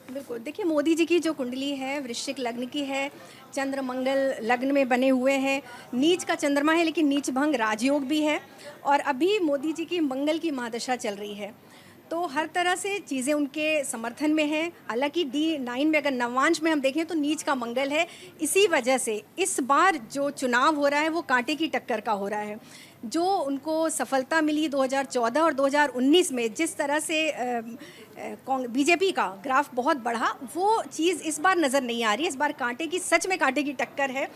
बिल्कुल, देखिए मोदी जी की जो कुंडली है वृश्चिक लग्न की है, चंद्र मंगल लग्न में बने हुए हैं, नीच का चंद्रमा है लेकिन नीच भंग राजयोग भी है और अभी मोदी जी की मंगल की महादशा चल रही है। तो हर तरह से चीज़ें उनके समर्थन में हैं। हालाँकि D9 में अगर नवांश में हम देखें तो नीच का मंगल है। इसी वजह से इस बार जो चुनाव हो रहा है वो कांटे की टक्कर का हो रहा है। जो उनको सफलता मिली 2014 और 2019 में जिस तरह से बीजेपी का ग्राफ बहुत बढ़ा, वो चीज़ इस बार नज़र नहीं आ रही है। इस बार कांटे की, सच में कांटे की टक्कर है।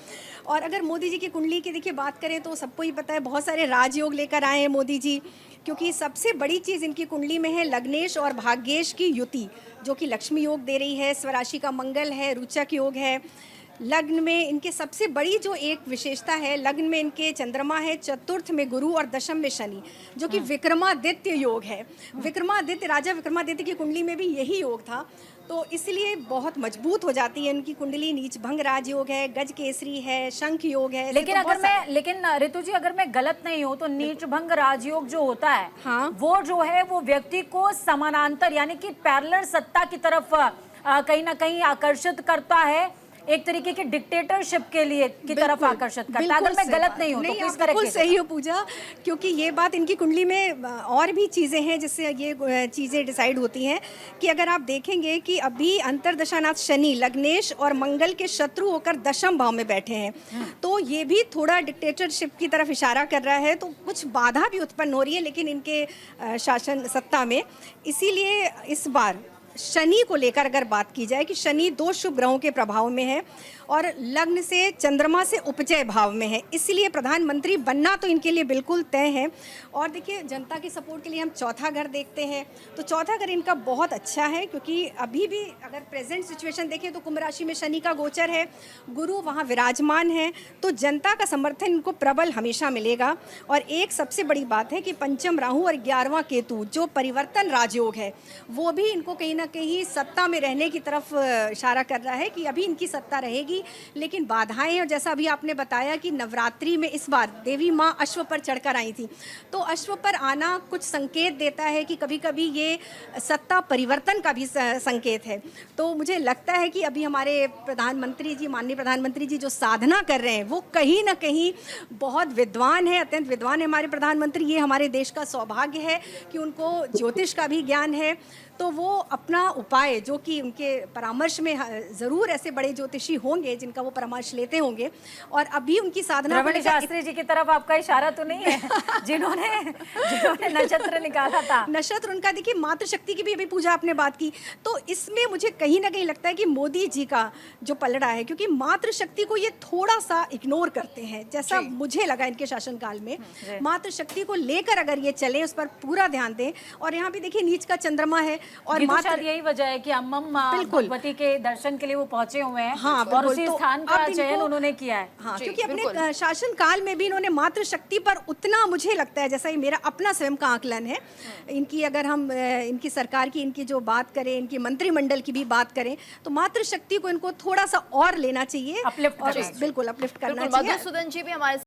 और अगर मोदी जी की कुंडली की देखिए बात करें तो सबको ही पता है बहुत सारे राजयोग लेकर आए हैं मोदी जी, क्योंकि सबसे बड़ी चीज़ इनकी कुंडली में है लग्नेश और भाग्येश की युति, जो कि लक्ष्मी योग दे रही है, स्वराशि का मंगल है, रुचक योग है। लग्न में इनके सबसे बड़ी जो एक विशेषता है, लग्न में इनके चंद्रमा है, चतुर्थ में गुरु और दशम में शनि, जो कि विक्रमादित्य योग है। विक्रमादित्य, राजा विक्रमादित्य की कुंडली में भी यही योग था, तो इसलिए बहुत मजबूत हो जाती है इनकी कुंडली। नीच भंग राजयोग है, गज केसरी है, शंख योग है। लेकिन ऋतु जी, अगर मैं गलत नहीं हूँ तो नीच भंग राजयोग जो होता है, हाँ, वो जो है वो व्यक्ति को समानांतर यानी कि पैरेलल सत्ता की तरफ कहीं ना कहीं आकर्षित करता है, एक तरीके की डिक्टेटरशिप के लिए की तरफ आकर्षित करता है। अगर मैं गलत नहीं हूँ तो नहीं, बिल्कुल सही हो पूजा, क्योंकि ये बात इनकी कुंडली में और भी चीज़ें हैं जिससे ये चीज़ें डिसाइड होती हैं कि अगर आप देखेंगे कि अभी अंतर्दशानाथ शनि लग्नेश और मंगल के शत्रु होकर दशम भाव में बैठे हैं, तो ये भी थोड़ा डिक्टेटरशिप की तरफ इशारा कर रहा है। तो कुछ बाधा भी उत्पन्न हो रही है लेकिन इनके शासन सत्ता में। इसीलिए इस बार शनि को लेकर अगर बात की जाए कि शनि 2 शुभ ग्रहों के प्रभाव में है और लग्न से चंद्रमा से उपजय भाव में है, इसलिए प्रधानमंत्री बनना तो इनके लिए बिल्कुल तय है। और देखिए जनता के सपोर्ट के लिए हम चौथा घर देखते हैं, तो चौथा घर इनका बहुत अच्छा है, क्योंकि अभी भी अगर प्रेजेंट सिचुएशन देखें तो कुंभ राशि में शनि का गोचर है, गुरु वहाँ विराजमान है, तो जनता का समर्थन इनको प्रबल हमेशा मिलेगा। और एक सबसे बड़ी बात है कि पंचम राहु और 11वां केतु जो परिवर्तन राजयोग है, वो भी इनको कहीं ना कहीं सत्ता में रहने की तरफ इशारा कर रहा है कि अभी इनकी सत्ता रहेगी, लेकिन बाधाएं हैं। और जैसा अभी आपने बताया कि नवरात्रि में इस बार देवी माँ अश्व पर चढ़कर आई थी, तो अश्व पर आना कुछ संकेत देता है कि कभी कभी ये सत्ता परिवर्तन का भी संकेत है। तो मुझे लगता है कि अभी हमारे प्रधानमंत्री जी, माननीय प्रधानमंत्री जी जो साधना कर रहे हैं वो कहीं ना कहीं बहुत विद्वान है, अत्यंत विद्वान है हमारे प्रधानमंत्री। ये हमारे देश का सौभाग्य है कि उनको ज्योतिष का भी ज्ञान है, तो वो अपना उपाय जो कि उनके परामर्श में ज़रूर ऐसे बड़े ज्योतिषी होंगे जिनका वो परामर्श लेते होंगे। और अभी उनकी साधना शास्त्री जी की तरफ आपका इशारा तो नहीं है जिन्होंने नक्षत्र निकाला था? नक्षत्र उनका देखिए मातृशक्ति की भी अभी पूजा आपने बात की, तो इसमें मुझे कहीं ना कहीं लगता है कि मोदी जी का जो पलड़ा है, क्योंकि मातृशक्ति को ये थोड़ा सा इग्नोर करते हैं, जैसा मुझे लगा इनके शासनकाल में। मातृशक्ति को लेकर अगर ये चले, उस पर पूरा ध्यान दें। और यहाँ भी देखिए नीच का चंद्रमा है और शायद यही वजह है कि अम्मम भगवती के दर्शन के लिए वो पहुंचे हुए हैं। हाँ, और उसी स्थान का चयन उन्होंने किया है। हाँ, क्योंकि अपने शासन काल में भी इन्होंने मातृशक्ति पर उतना, मुझे लगता है, जैसा ही मेरा अपना स्वयं का आकलन है इनकी, अगर हम इनकी सरकार की, इनकी जो बात करें, इनकी मंत्रिमंडल की भी बात करें, तो मातृशक्ति को इनको थोड़ा सा और लेना चाहिए, बिल्कुल अपलिफ्ट करना चाहिए। मधुसूदन जी भी हमारे